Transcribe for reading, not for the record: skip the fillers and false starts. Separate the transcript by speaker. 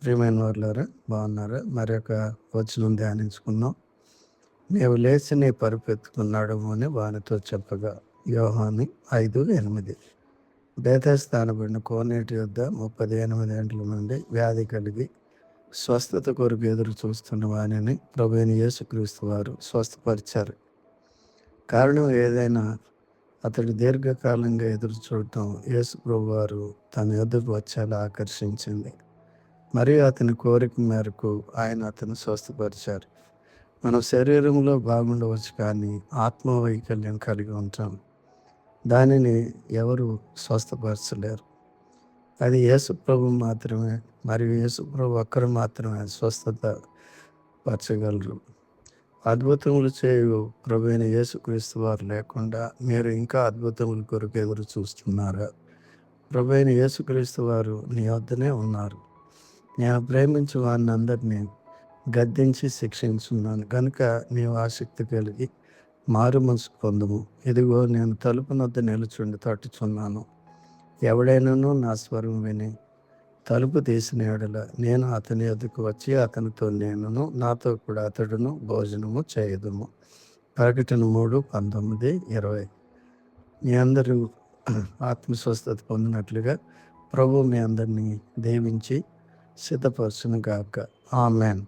Speaker 1: ప్రియమైన వాళ్ళారా, బాగున్నారా? మరి ఒక వచనం ధ్యానించుకుందాం. నీవు లేచి నీ పరుపెత్తుకున్నాడము అని వానితో చెప్పగా, యోహాను 5:8. బేతెస్దా అనబడిన కోనేటి యొద్ద 38 ఏండ్ల నుండి వ్యాధి కలిగి స్వస్థత కొరకు ఎదురు చూస్తున్న వానిని ప్రభువైన యేసుక్రీస్తు వారు స్వస్థపరిచారు. కారణం ఏదైనా అతడు దీర్ఘకాలంగా ఎదురు చూడటం యేసు ప్రభు వారు తన యొద్దకు వచ్చేలా ఆకర్షించింది. మరియు అతని కోరిక మేరకు ఆయన అతను స్వస్థపరిచారు. మనం శరీరంలో బాగుండవచ్చు, కానీ ఆత్మవైకల్యం కలిగి ఉంటాం. దానిని ఎవరు స్వస్థపరచలేరు. అది యేసు ప్రభు మాత్రమే, మరియు యేసు ప్రభు ఒక్కరు మాత్రమే స్వస్థత పరచగలరు. అద్భుతములు చేయు ప్రభువైన యేసుక్రీస్తు వారు లేకుండా మీరు ఇంకా అద్భుతముల కొరకు ఎదురు చూస్తున్నారా? ప్రభువైన యేసుక్రీస్తు వారు నీ వద్దనే ఉన్నారు. నేను ప్రేమించు వారిని అందరినీ గద్దించి శిక్షించున్నాను కనుక నీవు ఆసక్తి కలిగి మారు మనసు పొందుము. ఇదిగో నేను తలుపు నొద్ద నిలుచుండి తట్టుచున్నాను. ఎవడైనాను నా స్వరం విని తలుపు తీసిన యెడల నేను అతని యొద్దకు వచ్చి అతనితో నేనును నాతో కూడా అతడును భోజనము చేయుదుము. ప్రకటన 3:19-20. మీ అందరూ ఆత్మస్వస్థత పొందినట్లుగా ప్రభు మీ అందరినీ దీవించి సిద్ధపరచును గాక. ఆమేన్.